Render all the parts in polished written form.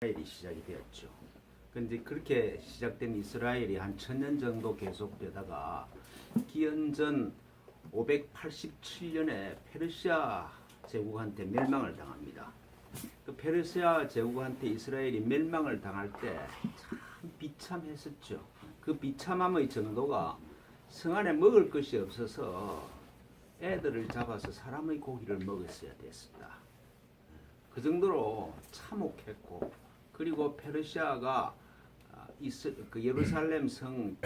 이스라엘이 시작이 되었죠. 근데 그렇게 시작된 이스라엘이 한 1000년 정도 계속되다가 기원전 587년에 페르시아 제국한테 멸망을 당합니다. 그 페르시아 제국한테 이스라엘이 멸망을 당할 때 참 비참했었죠. 그 비참함의 정도가 성 안에 먹을 것이 없어서 애들을 잡아서 사람의 고기를 먹었어야 됐습니다. 그 정도로 참혹했고, 그리고 페르시아가 그 예루살렘 성을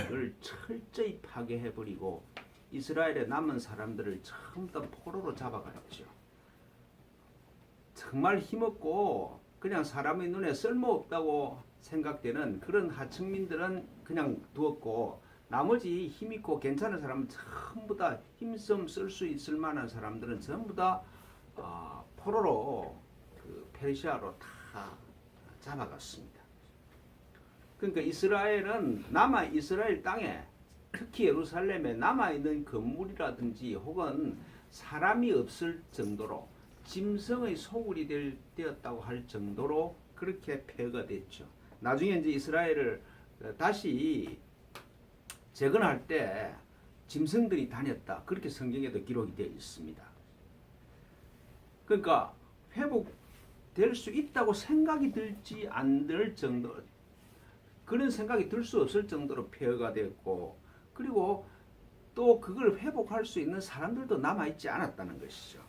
철저히 파괴해버리고 이스라엘에 남은 사람들을 전부 다 포로로 잡아갔죠. 정말 힘없고 그냥 사람의 눈에 쓸모없다고 생각되는 그런 하층민들은 그냥 두었고, 나머지 힘있고 괜찮은 사람은 전부 다 힘좀 쓸 수 있을 만한 사람들은 전부 다 포로로 그 페르시아로 다 잡아갔습니다. 그러니까 이스라엘은 남아 이스라엘 땅에, 특히 예루살렘에 남아있는 건물이라든지 혹은 사람이 없을 정도로 짐승의 소굴이 되었다고 할 정도로 그렇게 폐허가 됐죠. 나중에 이제 이스라엘을 다시 재건할 때 짐승들이 다녔다, 그렇게 성경에도 기록이 되어 있습니다. 그러니까 회복될 수 있다고 생각이 들지 않을 정도, 그런 생각이 들 수 없을 정도로 폐허가 됐고, 그리고 또 그걸 회복할 수 있는 사람들도 남아있지 않았다는 것이죠.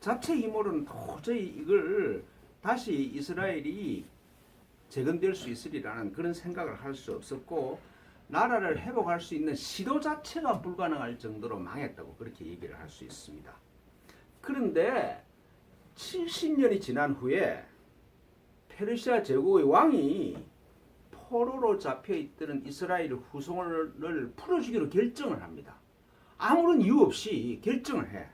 자체 힘으로는 도저히 이걸 다시 이스라엘이 재건될 수 있으리라는 그런 생각을 할 수 없었고, 나라를 회복할 수 있는 시도 자체가 불가능할 정도로 망했다고 그렇게 얘기를 할 수 있습니다. 그런데 70년이 지난 후에 페르시아 제국의 왕이 포로로 잡혀있던 이스라엘 후손을 풀어주기로 결정을 합니다. 아무런 이유 없이 결정을 해.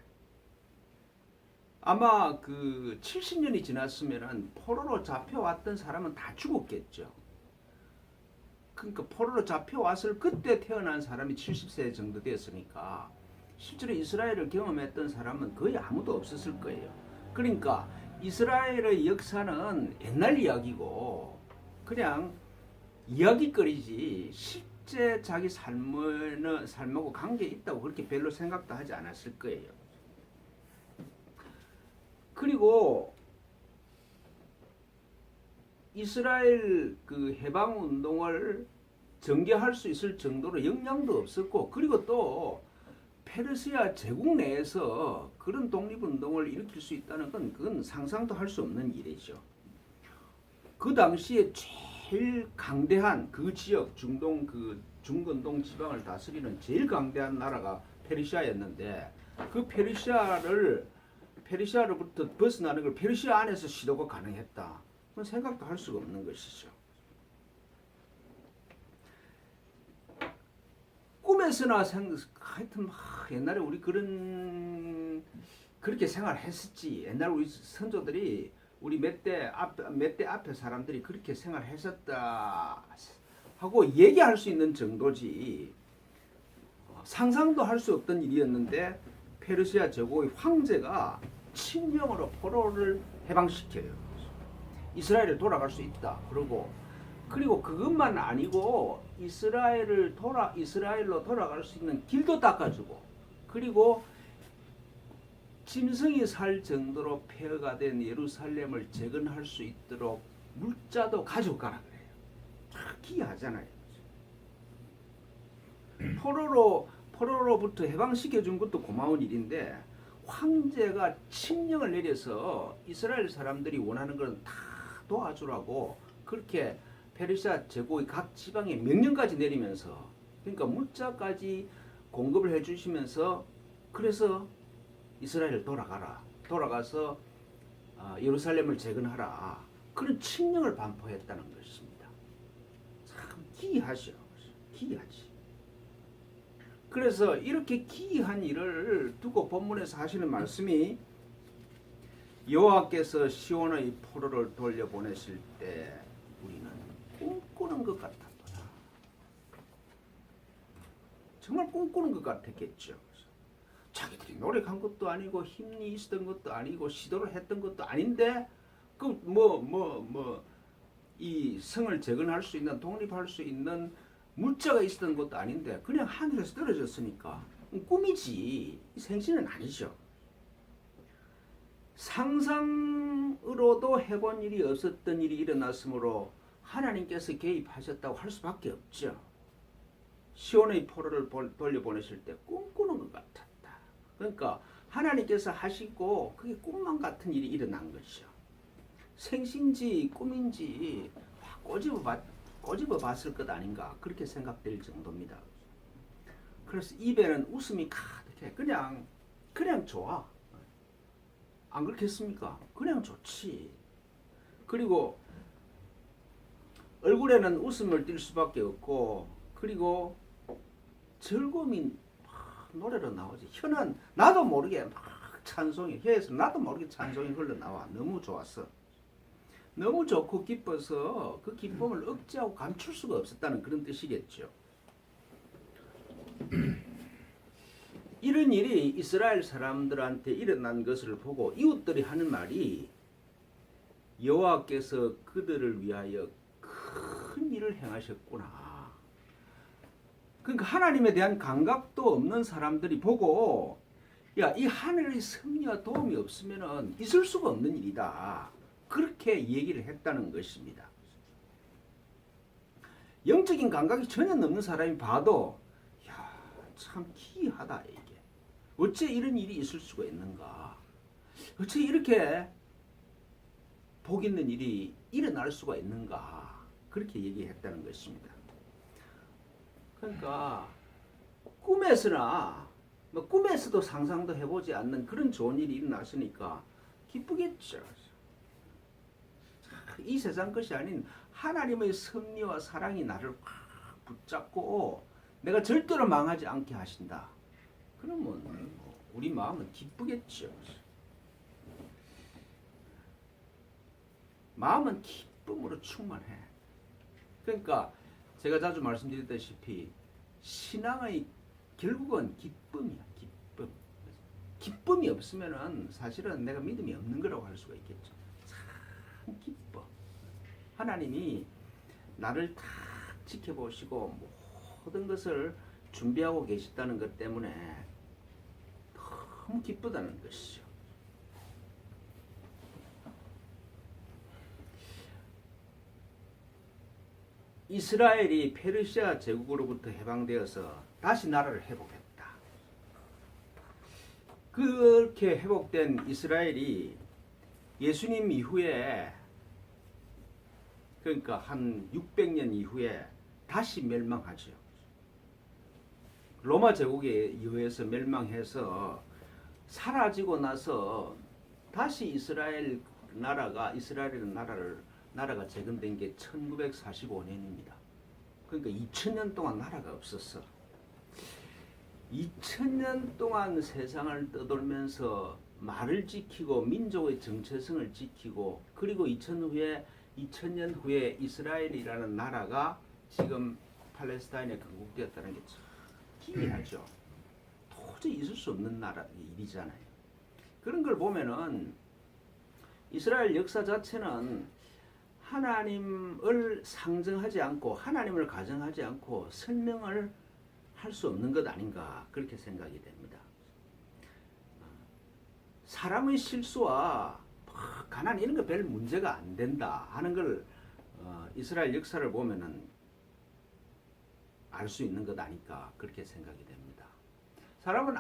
아마 그 70년이 지났으면 포로로 잡혀왔던 사람은 다 죽었겠죠. 그러니까 포로로 잡혀왔을 그때 태어난 사람이 70세 정도 됐으니까 실제로 이스라엘을 경험했던 사람은 거의 아무도 없었을 거예요. 그러니까 이스라엘의 역사는 옛날 이야기고 그냥 이야기거리지 실제 자기 삶하고 관계 있다고 그렇게 별로 생각도 하지 않았을 거예요. 그리고 이스라엘 그 해방 운동을 전개할 수 있을 정도로 역량도 없었고, 그리고 또 페르시아 제국 내에서 그런 독립운동을 일으킬 수 있다는 건 그건 상상도 할 수 없는 일이죠. 그 당시에 제일 강대한 그 지역, 중동 그 중건동 지방을 다스리는 제일 강대한 나라가 페르시아였는데, 그 페르시아로부터 벗어나는 걸 페르시아 안에서 시도가 가능했다. 그건 생각도 할 수가 없는 것이죠. 꿈에서나 하여튼 옛날에 우리 그렇게 생활했었지. 옛날 우리 선조들이 우리 몇 대 앞에 사람들이 그렇게 생활했었다 하고 얘기할 수 있는 정도지, 상상도 할 수 없던 일이었는데 페르시아 제국의 황제가 칙령으로 포로를 해방시켜요. 이스라엘에 돌아갈 수 있다. 그리고 그것만 아니고 이스라엘로 돌아갈 수 있는 길도 닦아주고, 그리고 짐승이 살 정도로 폐허가 된 예루살렘을 재건할 수 있도록 물자도 가져가라 그래요. 기이하잖아요. 포로로부터 해방시켜준 것도 고마운 일인데, 황제가 칙령을 내려서 이스라엘 사람들이 원하는 건 다 도와주라고 그렇게 페르시아 제국의 각 지방에 명령까지 내리면서, 그러니까 물자까지 공급을 해주시면서, 그래서 이스라엘 돌아가서 예루살렘을 재건하라, 그런 칙령을 반포했다는 것입니다. 참 기이하죠. 기이하지. 그래서 이렇게 기이한 일을 두고 본문에서 하시는 말씀이, 여호와께서 시온의 포로를 돌려보내실 때 우리는 꿈꾸는 것 같았도다. 정말 꿈꾸는 것 같았겠죠. 자기들이 노력한 것도 아니고 힘이 있었던 것도 아니고 시도를 했던 것도 아닌데 그 이 성을 재건할 수 있는 독립할 수 있는 물자가 있었던 것도 아닌데 그냥 하늘에서 떨어졌으니까 꿈이지 생신은 아니죠. 상상으로도 해본 일이 없었던 일이 일어났으므로 하나님께서 개입하셨다고 할 수밖에 없죠. 시온의 포로를 돌려보내실 때 꿈꾸는 것 같았다. 그러니까 하나님께서 하시고 그게 꿈만 같은 일이 일어난 것이죠. 생신지 꿈인지 꼬집어 봤을 것 아닌가 그렇게 생각될 정도입니다. 그래서 입에는 웃음이 가득해. 그냥 좋아. 안 그렇겠습니까? 그냥 좋지. 그리고 얼굴에는 웃음을 띌 수밖에 없고 그리고 즐거움이 막 노래로 나오지. 혀는 나도 모르게 막 찬송이 혀에서 나도 모르게 찬송이 흘러나와. 너무 좋았어. 너무 좋고 기뻐서 그 기쁨을 억제하고 감출 수가 없었다는 그런 뜻이겠죠. 이런 일이 이스라엘 사람들한테 일어난 것을 보고 이웃들이 하는 말이 여호와께서 그들을 위하여 큰 일을 행하셨구나. 그러니까 하나님에 대한 감각도 없는 사람들이 보고 야, 이 하늘의 섭리와 도움이 없으면 있을 수가 없는 일이다. 그렇게 얘기를 했다는 것입니다. 영적인 감각이 전혀 없는 사람이 봐도 야, 참 기이하다 이게. 어째 이런 일이 있을 수가 있는가? 어째 이렇게 복 있는 일이 일어날 수가 있는가? 그렇게 얘기했다는 것입니다. 그러니까 꿈에서도 상상도 해보지 않는 그런 좋은 일이 일어났으니까 기쁘겠죠. 이 세상 것이 아닌 하나님의 섭리와 사랑이 나를 확 붙잡고 내가 절대로 망하지 않게 하신다. 그러면 우리 마음은 기쁘겠죠. 마음은 기쁨으로 충만해. 그러니까 제가 자주 말씀드렸다시피 신앙의 결국은 기쁨이야. 기쁨. 기쁨이 없으면은 사실은 내가 믿음이 없는 거라고 할 수가 있겠죠. 참 기뻐. 하나님이 나를 다 지켜보시고 모든 것을 준비하고 계시다는 것 때문에 너무 기쁘다는 것이죠. 이스라엘이 페르시아 제국으로부터 해방되어서 다시 나라를 회복했다. 그렇게 회복된 이스라엘이 예수님 이후에 그러니까 한 600년 이후에 다시 멸망하죠. 로마 제국에 의해서 멸망해서 사라지고 나서 다시 이스라엘이라는 나라가 재건된 게 1945년입니다. 그러니까 2000년 동안 나라가 없었어. 2000년 동안 세상을 떠돌면서 말을 지키고 민족의 정체성을 지키고 그리고 2000년 후에 이스라엘이라는 나라가 지금 팔레스타인에 건국되었다는 게 참 기이하죠. 도저히 있을 수 없는 일이잖아요. 그런 걸 보면은 이스라엘 역사 자체는 하나님을 상정하지 않고 하나님을 가정하지 않고 설명을 할 수 없는 것 아닌가 그렇게 생각이 됩니다. 사람의 실수와 가난 이런 거 별 문제가 안 된다 하는 걸 이스라엘 역사를 보면은 알 수 있는 것 아닐까 그렇게 생각이 됩니다. 사람은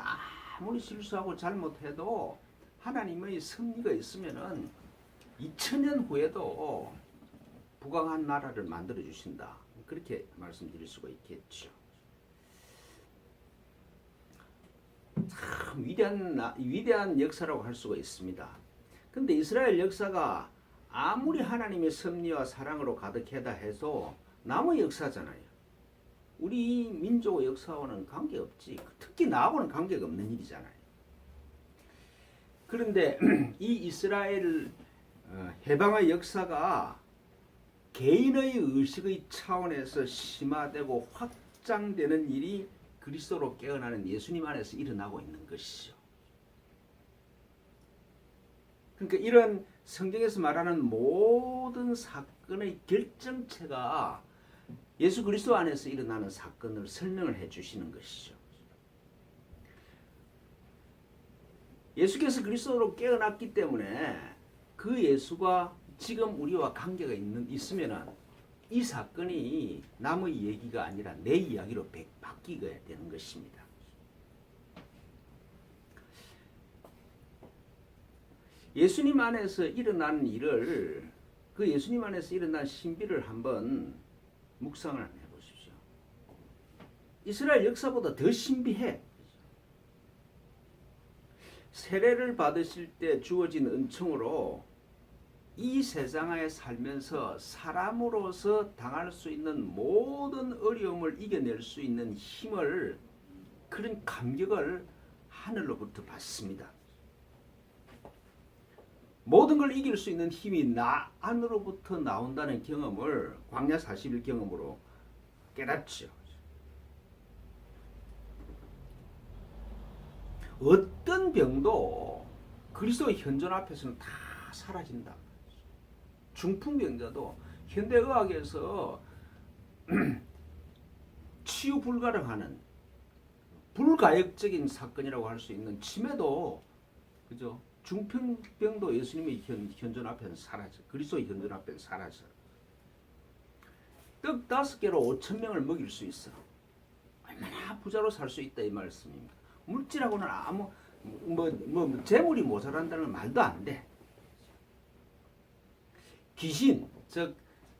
아무리 실수하고 잘못해도 하나님의 섭리가 있으면은 2000년 후에도 부강한 나라를 만들어 주신다. 그렇게 말씀드릴 수가 있겠죠. 참 위대한 역사라고 할 수가 있습니다. 근데 이스라엘 역사가 아무리 하나님의 섭리와 사랑으로 가득하다 해도 남의 역사잖아요. 우리 민족의 역사와는 관계없지. 특히 나하고는 관계가 없는 일이잖아요. 그런데 이 이스라엘 해방의 역사가 개인의 의식의 차원에서 심화되고 확장되는 일이 그리스도로 깨어나는 예수님 안에서 일어나고 있는 것이죠. 그러니까 이런 성경에서 말하는 모든 사건의 결정체가 예수 그리스도 안에서 일어나는 사건을 설명을 해 주시는 것이죠. 예수께서 그리스도로 깨어났기 때문에 그 예수가 지금 우리와 관계가 있으면은 이 사건이 남의 얘기가 아니라 내 이야기로 바뀌게 되는 것입니다. 예수님 안에서 일어난 일을, 그 예수님 안에서 일어난 신비를 한번 묵상을 해보십시오. 이스라엘 역사보다 더 신비해. 세례를 받으실 때 주어진 은총으로 이 세상에 살면서 사람으로서 당할 수 있는 모든 어려움을 이겨낼 수 있는 힘을, 그런 감격을 하늘로부터 받습니다. 모든 걸 이길 수 있는 힘이 나 안으로부터 나온다는 경험을 광야 40일 경험으로 깨닫죠. 어떤 병도 그리스도의 현존 앞에서는 다 사라진다. 중풍병자도 현대의학에서 치유 불가능하는 불가역적인 사건이라고 할 수 있는 치매도, 그죠? 중풍병도 예수님의 현존 앞에는 사라져. 그리스도의 현존 앞에는 사라져. 떡 5개로 5,000명을 먹일 수 있어. 얼마나 부자로 살 수 있다 이 말씀입니다. 물질하고는 아무 재물이 모자란다는 말도 안 돼. 귀신, 즉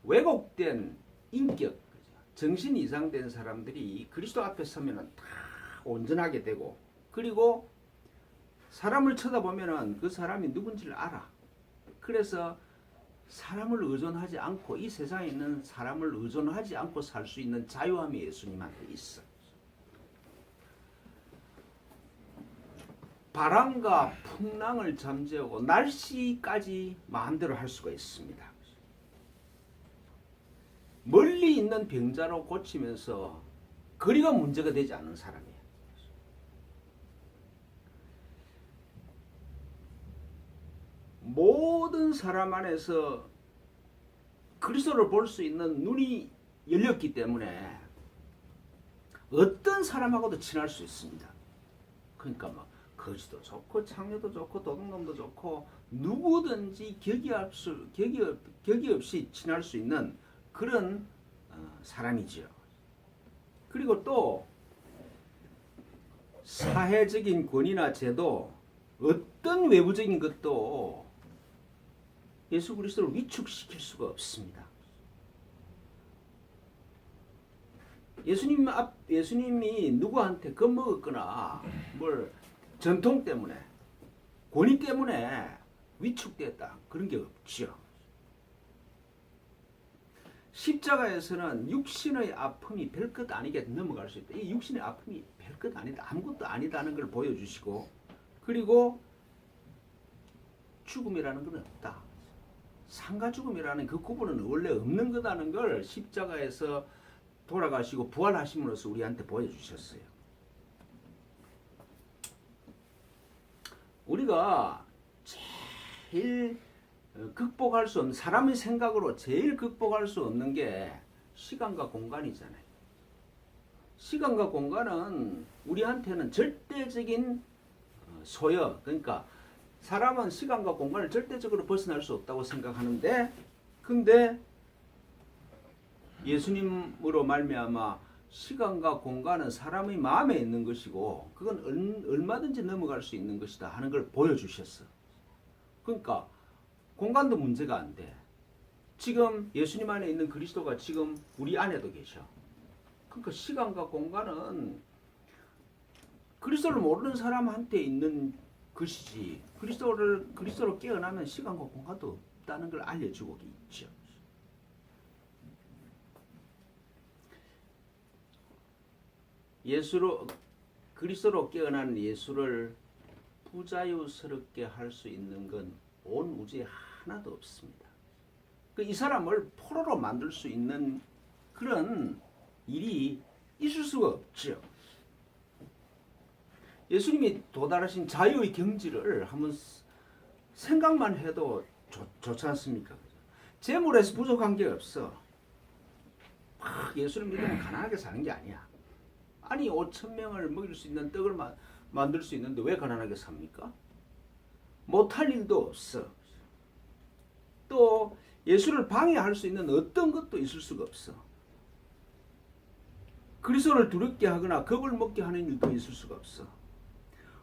왜곡된 인격, 정신 이상된 사람들이 그리스도 앞에 서면은 다 온전하게 되고, 그리고 사람을 쳐다보면은 그 사람이 누군지를 알아. 그래서 사람을 의존하지 않고, 이 세상에 있는 사람을 의존하지 않고 살 수 있는 자유함이 예수님한테 있어. 바람과 풍랑을 잠재우고 날씨까지 마음대로 할 수가 있습니다. 멀리 있는 병자로 고치면서 거리가 문제가 되지 않는 사람이에요. 모든 사람 안에서 그리스도를 볼 수 있는 눈이 열렸기 때문에 어떤 사람하고도 친할 수 있습니다. 그러니까 막 거지도 좋고 창녀도 좋고 도둑놈도 좋고 누구든지 격이 없이 친할 수 있는 그런 사람이죠. 그리고 또 사회적인 권위나 제도, 어떤 외부적인 것도 예수 그리스도를 위축시킬 수가 없습니다. 예수님이 누구한테 겁먹었거나 뭘 전통 때문에, 권위 때문에 위축됐다, 그런 게 없지요. 십자가에서는 육신의 아픔이 별것 아니게 넘어갈 수 있다. 이 육신의 아픔이 별것 아니다, 아무것도 아니다는 걸 보여주시고, 그리고 죽음이라는 건 없다. 삶과 죽음이라는 그 구분은 원래 없는 거다는 걸 십자가에서 돌아가시고 부활하심으로써 우리한테 보여주셨어요. 우리가 제일 극복할 수 없는, 사람의 생각으로 제일 극복할 수 없는 게 시간과 공간이잖아요. 시간과 공간은 우리한테는 절대적인 소여, 그러니까 사람은 시간과 공간을 절대적으로 벗어날 수 없다고 생각하는데, 근데 예수님으로 말미암아 시간과 공간은 사람의 마음에 있는 것이고 그건 얼마든지 넘어갈 수 있는 것이다 하는 걸 보여주셨어. 그러니까 공간도 문제가 안 돼. 지금 예수님 안에 있는 그리스도가 지금 우리 안에도 계셔. 그러니까 시간과 공간은 그리스도를 모르는 사람한테 있는 것이지, 그리스도로 깨어나면 시간과 공간도 없다는 걸 알려주고 있죠. 그리스도로 깨어난 예수를 부자유스럽게 할 수 있는 건 온 우주에 하나도 없습니다. 이 사람을 포로로 만들 수 있는 그런 일이 있을 수가 없죠. 예수님이 도달하신 자유의 경지를 한번 생각만 해도 좋지 않습니까? 재물에서 부족한 게 없어. 막 예수를 믿으면 가난하게 사는 게 아니야. 아니 5천 명을 먹일 수 있는 떡을 만들 수 있는데 왜 가난하게 삽니까? 못할 일도 없어. 또 예수를 방해할 수 있는 어떤 것도 있을 수가 없어. 그리스도를 두렵게 하거나 겁을 먹게 하는 일도 있을 수가 없어.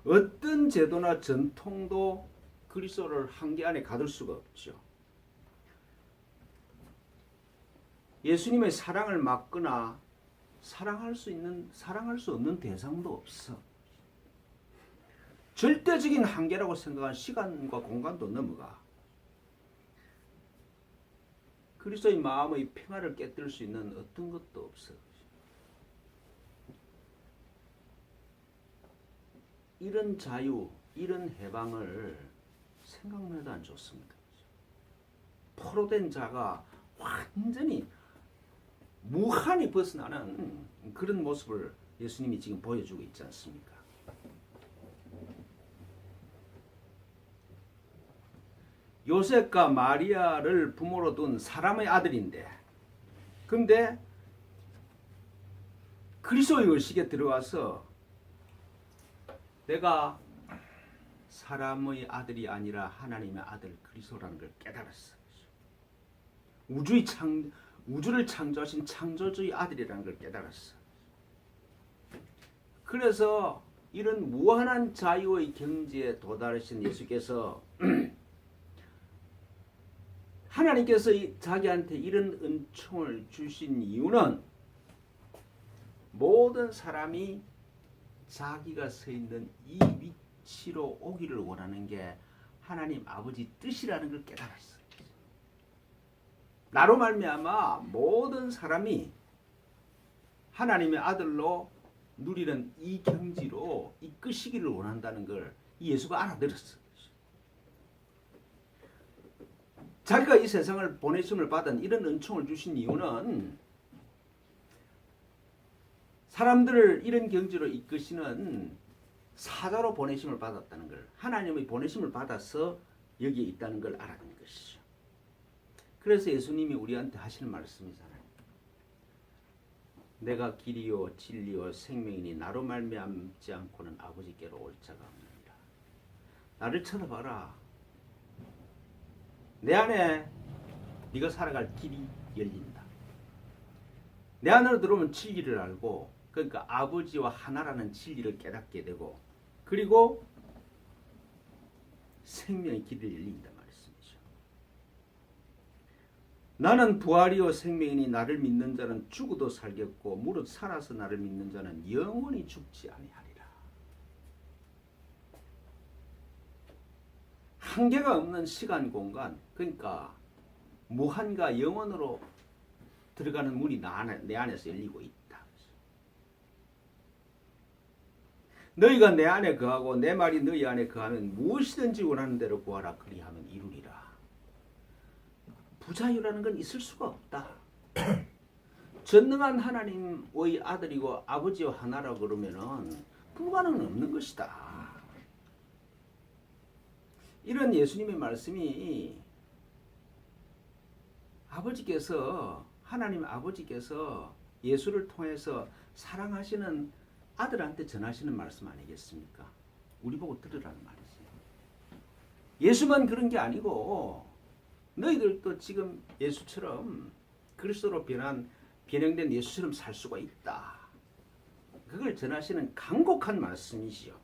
어떤 제도나 전통도 그리스도를 한계 안에 가둘 수가 없죠. 예수님의 사랑을 막거나 사랑할 수 없는 대상도 없어. 절대적인 한계라고 생각한 시간과 공간도 넘어가. 그리스도의 마음의 평화를 깨뜨릴 수 있는 어떤 것도 없어. 이런 자유, 이런 해방을 생각만 해도 안 좋습니다. 포로된 자가 완전히 무한히 벗어나는 그런 모습을 예수님이 지금 보여주고 있지 않습니까? 요셉과 마리아를 부모로 둔 사람의 아들인데, 근데 그리스도의 의식에 들어와서 내가 사람의 아들이 아니라 하나님의 아들 그리스도라는 걸 깨달았어. 우주를 창조하신 창조주의 아들이라는 걸 깨달았어. 그래서 이런 무한한 자유의 경지에 도달하신 예수께서 하나님께서 자기한테 이런 은총을 주신 이유는 모든 사람이 자기가 서 있는 이 위치로 오기를 원하는 게 하나님 아버지 뜻이라는 걸 깨달았어요. 나로 말미암아 모든 사람이 하나님의 아들로 누리는 이 경지로 이끄시기를 원한다는 걸 이 예수가 알아들었어요. 자기가 이 세상을 보내심을 받은 이런 은총을 주신 이유는 사람들을 이런 경지로 이끄시는 사자로 보내심을 받았다는 걸, 하나님의 보내심을 받아서 여기에 있다는 걸 알아낸 것이죠. 그래서 예수님이 우리한테 하시는 말씀이잖아요. 내가 길이요 진리요 생명이니 나로 말미암지 않고는 아버지께로 올 자가 없느니라. 나를 쳐다봐라. 내 안에 네가 살아갈 길이 열린다. 내 안으로 들어오면 진리를 알고, 그러니까 아버지와 하나라는 진리를 깨닫게 되고, 그리고 생명의 길을 열린다 말씀이죠. 나는 부활이요 생명이니 나를 믿는 자는 죽어도 살겠고 무릇 살아서 나를 믿는 자는 영원히 죽지 아니하리라. 한계가 없는 시간 공간, 그러니까 무한과 영원으로 들어가는 문이 내 안에서 열리고 있다. 너희가 내 안에 거하고 내 말이 너희 안에 거하면 무엇이든지 원하는 대로 구하라. 그리하면 이루리라. 부자유라는 건 있을 수가 없다. 전능한 하나님의 아들이고 아버지와 하나라고 그러면은 불가능은 없는 것이다. 이런 예수님의 말씀이 하나님 아버지께서 예수를 통해서 사랑하시는 아들한테 전하시는 말씀 아니겠습니까? 우리 보고 들으라는 말이지. 예수만 그런 게 아니고 너희들도 지금 예수처럼 그리스도로 변형된 예수처럼 살 수가 있다. 그걸 전하시는 간곡한 말씀이지요.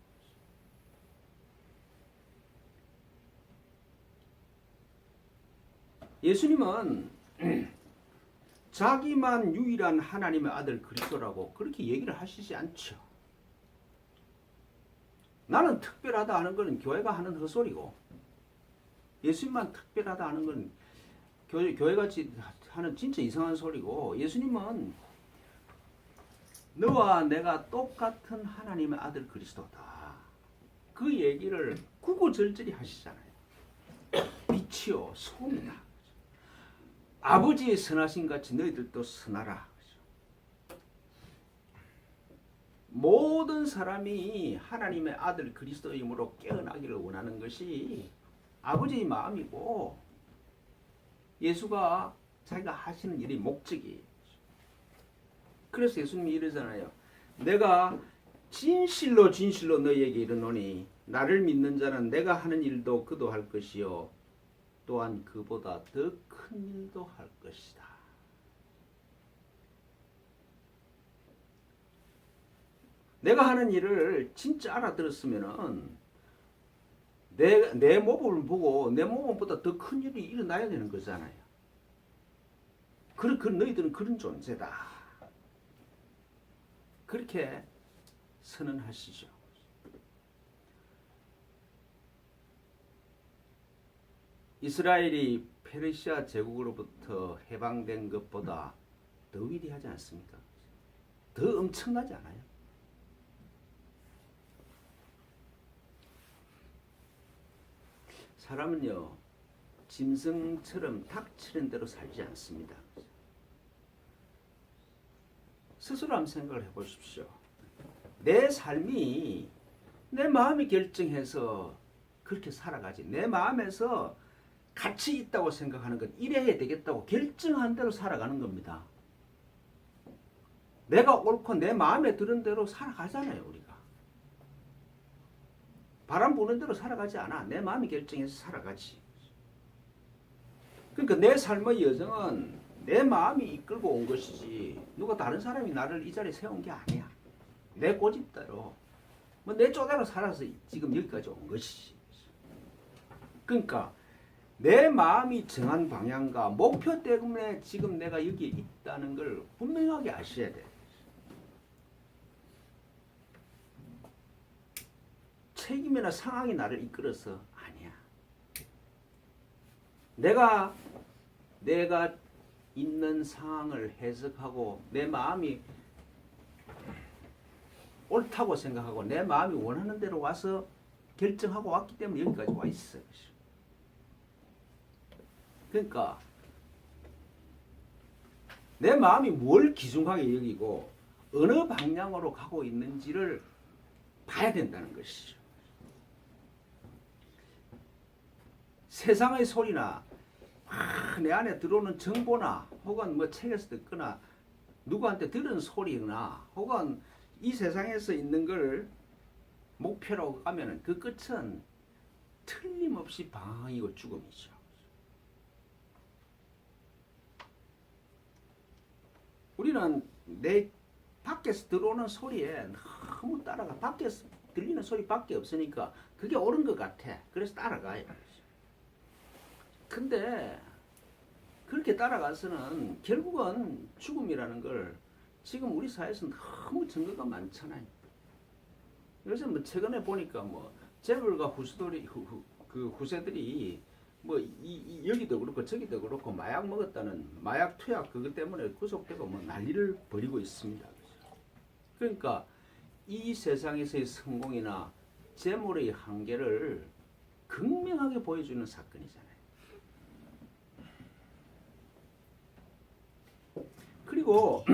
예수님은 자기만 유일한 하나님의 아들 그리스도라고 그렇게 얘기를 하시지 않죠. 나는 특별하다 하는 것은 교회가 하는 헛소리고, 예수님만 특별하다 하는 건 교회가 하는 진짜 이상한 소리고, 예수님은 너와 내가 똑같은 하나님의 아들 그리스도다. 그 얘기를 구구절절히 하시잖아요. 빛이요 소음이다. 아버지의 선하신 같이 너희들도 선하라. 모든 사람이 하나님의 아들 그리스도의 힘으로 깨어나기를 원하는 것이 아버지의 마음이고, 예수가 자기가 하시는 일이 목적이에요. 그래서 예수님이 이러잖아요. 내가 진실로 진실로 너희에게 이르노니 나를 믿는 자는 내가 하는 일도 그도 할 것이요 또한 그보다 더 큰 일도 할 것이다. 내가 하는 일을 진짜 알아들었으면은 내 몸을 보고 내 몸보다 더 큰 일이 일어나야 되는 거잖아요. 너희들은 그런 존재다. 그렇게 선언하시죠. 이스라엘이 페르시아 제국으로부터 해방된 것보다 더 위대하지 않습니까? 더 엄청나지 않아요? 사람은요, 짐승처럼 닥치는 대로 살지 않습니다. 스스로 한번 생각을 해보십시오. 내 삶이 내 마음이 결정해서 그렇게 살아가지. 내 마음에서 가치 있다고 생각하는 것, 이래야 되겠다고 결정한 대로 살아가는 겁니다. 내가 옳고 내 마음에 드는 대로 살아가잖아요, 우리가. 바람 부는 대로 살아가지 않아. 내 마음이 결정해서 살아가지. 그러니까 내 삶의 여정은 내 마음이 이끌고 온 것이지 누가 다른 사람이 나를 이 자리에 세운 게 아니야. 내 고집대로 내 쪼대로 살아서 지금 여기까지 온 것이지. 그러니까 내 마음이 정한 방향과 목표 때문에 지금 내가 여기에 있다는 걸 분명하게 아셔야 돼. 책임이나 상황이 나를 이끌어서 아니야. 내가 있는 상황을 해석하고 내 마음이 옳다고 생각하고 내 마음이 원하는 대로 와서 결정하고 왔기 때문에 여기까지 와 있어. 그러니까 내 마음이 뭘 기중하게 여기고 어느 방향으로 가고 있는지를 봐야 된다는 것이죠. 세상의 소리나 내 안에 들어오는 정보나 혹은 책에서 듣거나 누구한테 들은 소리나 혹은 이 세상에서 있는 걸 목표로 가면은 그 끝은 틀림없이 방황이고 죽음이죠. 우리는 내 밖에서 들어오는 소리에 너무 따라가. 밖에서 들리는 소리밖에 없으니까 그게 옳은 것 같아. 그래서 따라가요. 근데 그렇게 따라가서는 결국은 죽음이라는 걸 지금 우리 사회에서 너무 증거가 많잖아요. 요새 최근에 보니까 재벌과 후세들이 여기도 그렇고 저기도 그렇고 마약 먹었다는 마약 투약 그것 때문에 구속되고 난리를 벌이고 있습니다. 그러니까 이 세상에서의 성공이나 재물의 한계를 극명하게 보여주는 사건이잖아요. 그리고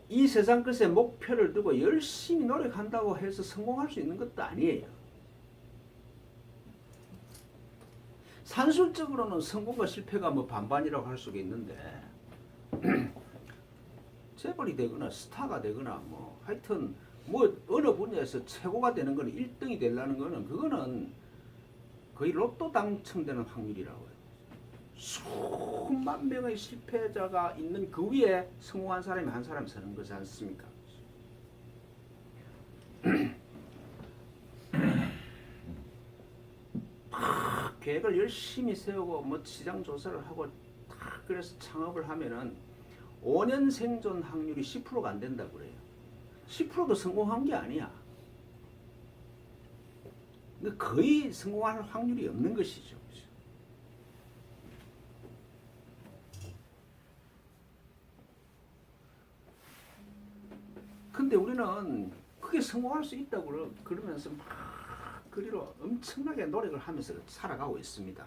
이 세상 것에 목표를 두고 열심히 노력한다고 해서 성공할 수 있는 것도 아니에요. 산술적으로는 성공과 실패가 반반이라고 할 수가 있는데 재벌이 되거나 스타가 되거나 하여튼 어느 분야에서 최고가 되는 거는 1등이 되려는 거는 그거는 거의 로또 당첨되는 확률이라고 해요. 수만 명의 실패자가 있는 그 위에 성공한 사람이 한 사람 서는 거지 않습니까? 계획을 열심히 세우고 시장 조사를 하고 그래서 창업을 하면은 5년 생존 확률이 10%가 안 된다고 그래요. 10%도 성공한 게 아니야. 거의 성공할 확률이 없는 것이죠. 근데 우리는 그게 성공할 수 있다고 그러면서 그리로 엄청나게 노력을 하면서 살아가고 있습니다.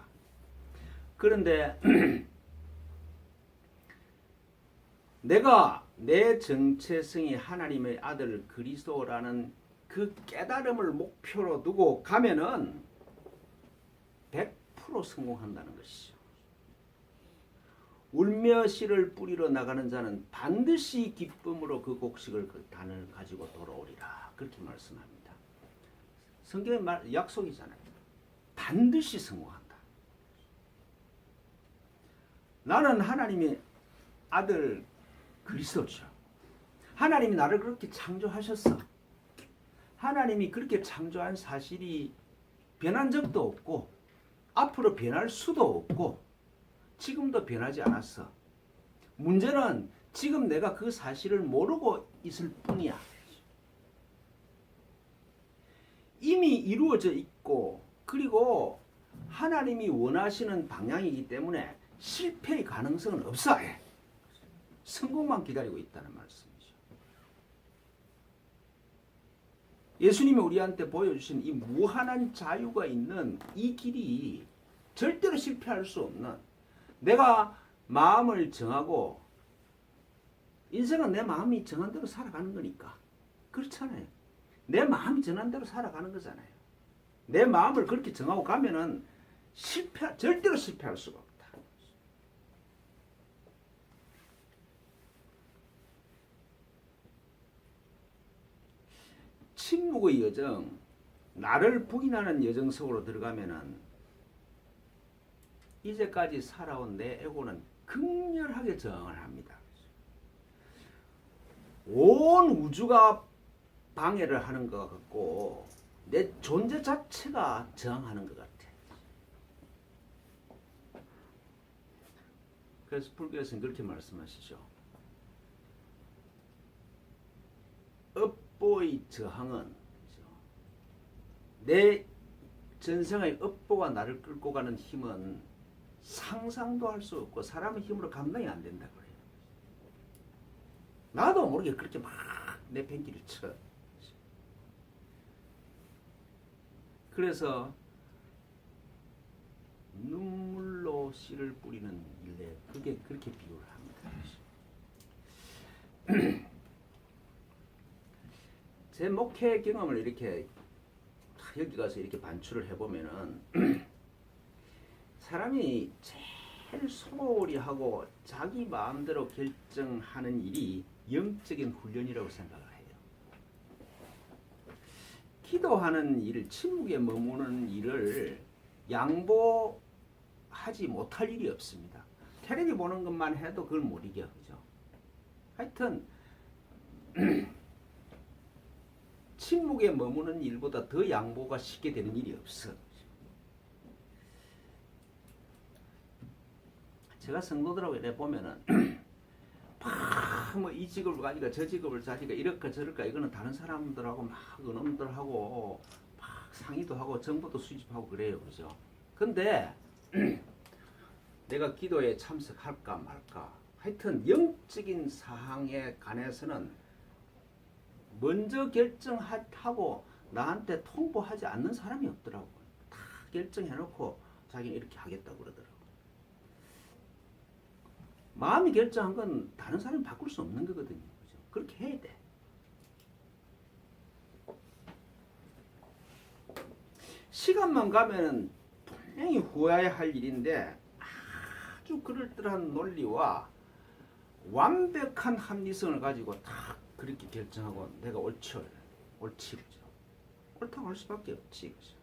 그런데 내가 내 정체성이 하나님의 아들 그리스도라는 그 깨달음을 목표로 두고 가면은 100% 100% 성공한다는 것이죠. 울며 씨를 뿌리러 나가는 자는 반드시 기쁨으로 그 곡식을 그 단을 가지고 돌아오리라. 그렇게 말씀합니다. 성경의 약속이잖아요. 반드시 성공한다. 나는 하나님의 아들 그리스도죠. 하나님이 나를 그렇게 창조하셨어. 하나님이 그렇게 창조한 사실이 변한 적도 없고 앞으로 변할 수도 없고 지금도 변하지 않았어. 문제는 지금 내가 그 사실을 모르고 있을 뿐이야. 이미 이루어져 있고 그리고 하나님이 원하시는 방향이기 때문에 실패의 가능성은 없어. 성공만 기다리고 있다는 말씀이죠. 예수님이 우리한테 보여주신 이 무한한 자유가 있는 이 길이 절대로 실패할 수 없는, 내가 마음을 정하고, 인생은 내 마음이 정한 대로 살아가는 거니까. 그렇잖아요. 내 마음이 정한 대로 살아가는 거잖아요. 내 마음을 그렇게 정하고 가면은 절대로 실패할 수가 없다. 침묵의 여정, 나를 부인하는 여정 속으로 들어가면은 이제까지 살아온 내 에고는 극렬하게 저항을 합니다. 온 우주가 방해를 하는 것 같고 내 존재 자체가 저항하는 것 같아. 그래서 불교에서는 그렇게 말씀하시죠. 업보의 저항은, 내 전생의 업보가 나를 끌고 가는 힘은 상상도 할 수 없고 사람의 힘으로 감당이 안 된다고 그래요. 나도 모르게 그렇게 막 내 pen기를 쳐. 그래서 눈물로 씨를 뿌리는 일에 그게 그렇게 비유를 합니다. 제 목회 경험을 이렇게 여기 가서 이렇게 반출을 해보면은 사람이 제일 소홀히 하고 자기 마음대로 결정하는 일이 영적인 훈련이라고 생각을 해요. 기도하는 일, 침묵에 머무는 일을 양보하지 못할 일이 없습니다. 텔레비 보는 것만 해도 그걸 못 이겨, 그죠? 하여튼 침묵에 머무는 일보다 더 양보가 쉽게 되는 일이 없어. 제가 성도들하고 이래 보면은 뭐 이 직업을 가지고 저 직업을 가지고 이럴까 저럴까, 이거는 다른 사람들하고 막 은엄들하고 막 상의도 하고 정보도 수집하고 그래요, 그죠? 근데 내가 기도에 참석할까 말까, 하여튼 영적인 사항에 관해서는 먼저 결정하고 나한테 통보하지 않는 사람이 없더라고. 다 결정해놓고 자기는 이렇게 하겠다고 그러더라고. 마음이 결정한 건 다른 사람이 바꿀 수 없는 거거든요. 그죠? 그렇게 해야 돼. 시간만 가면은 분명히 후회해야 할 일인데 아주 그럴듯한 논리와 완벽한 합리성을 가지고 딱 그렇게 결정하고 내가 옳지 그죠? 옳다고 할 수밖에 없지, 그죠?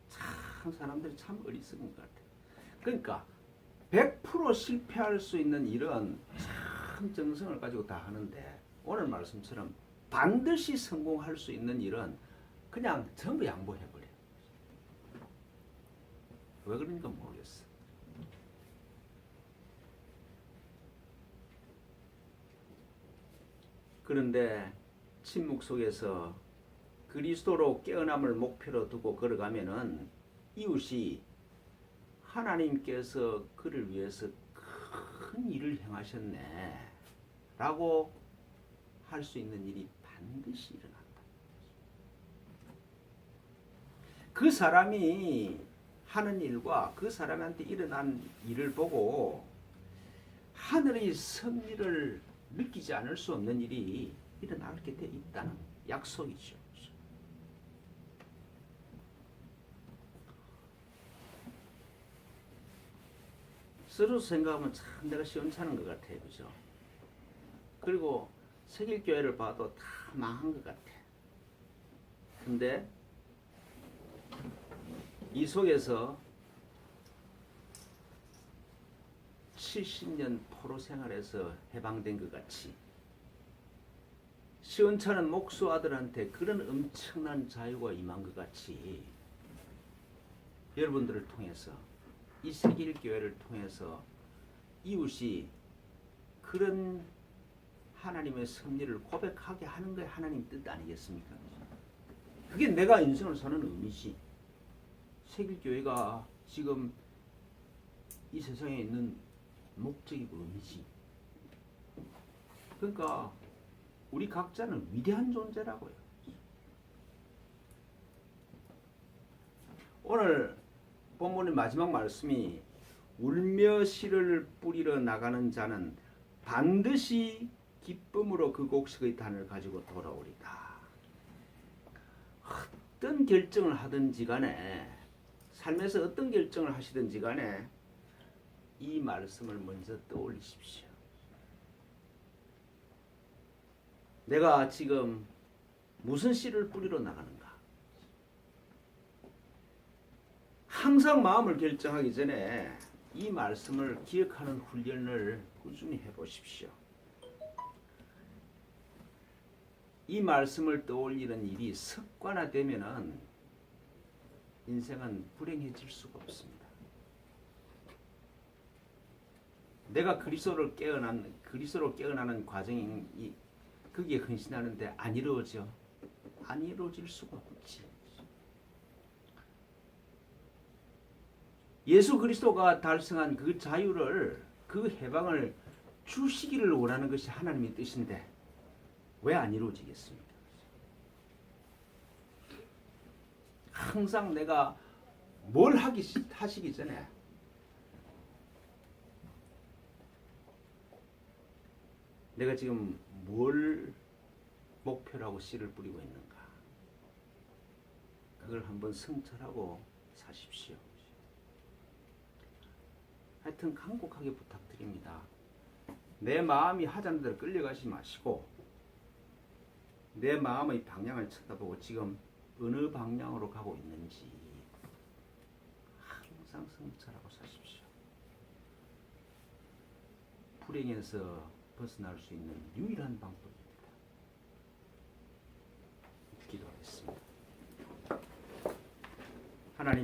참 사람들이 참 어리석은 것 같아. 그러니까 100% 실패할 수 있는 일은 참 정성을 가지고 다 하는데 오늘 말씀처럼 반드시 성공할 수 있는 일은 그냥 전부 양보해버려. 왜 그런가 모르겠어. 그런데 침묵 속에서 그리스도로 깨어남을 목표로 두고 걸어가면은 이웃이 하나님께서 그를 위해서 큰 일을 행하셨네 라고 할 수 있는 일이 반드시 일어난다. 그 사람이 하는 일과 그 사람한테 일어난 일을 보고 하늘의 섭리를 느끼지 않을 수 없는 일이 일어나게 돼 있다는 약속이죠. 스스로 생각하면 참 내가 시원찮은 것 같아요. 그죠? 그리고 세길교회를 봐도 다 망한 것 같아. 근데 이 속에서 70년 포로 생활에서 해방된 것 같이 시원찮은 목수 아들한테 그런 엄청난 자유가 임한 것 같이 여러분들을 통해서 이 세길교회를 통해서 이웃이 그런 하나님의 섭리를 고백하게 하는 게 하나님 뜻 아니겠습니까? 그게 내가 인생을 사는 의미지. 세길교회가 지금 이 세상에 있는 목적이고 의미지. 그러니까 우리 각자는 위대한 존재라고요. 오늘 본문의 마지막 말씀이 울며 씨를 뿌리러 나가는 자는 반드시 기쁨으로 그 곡식의 단을 가지고 돌아오리다. 어떤 결정을 하든지 간에 삶에서 어떤 결정을 하시든지 간에 이 말씀을 먼저 떠올리십시오. 내가 지금 무슨 씨를 뿌리러 나가는가? 항상 마음을 결정하기 전에 이 말씀을 기억하는 훈련을 꾸준히 해보십시오. 이 말씀을 떠올리는 일이 습관화되면은 인생은 불행해질 수가 없습니다. 내가 그리스도로 깨어나는 과정이 그게 헌신하는데 안 이루어져. 안 이루어질 수가 없지. 예수 그리스도가 달성한 그 자유를, 그 해방을 주시기를 원하는 것이 하나님의 뜻인데 왜 안 이루어지겠습니까? 항상 내가 뭘 하시기 전에 내가 지금 뭘 목표로 하고 씨를 뿌리고 있는가? 그걸 한번 성찰하고 사십시오. 하여튼 간곡하게 부탁드립니다. 내 마음이 하자는 대로 끌려가지 마시고 내 마음의 방향을 쳐다보고 지금 어느 방향으로 가고 있는지 항상 성찰하고 사십시오. 불행에서 벗어날 수 있는 유일한 방법입니다. 기도하겠습니다. 하나님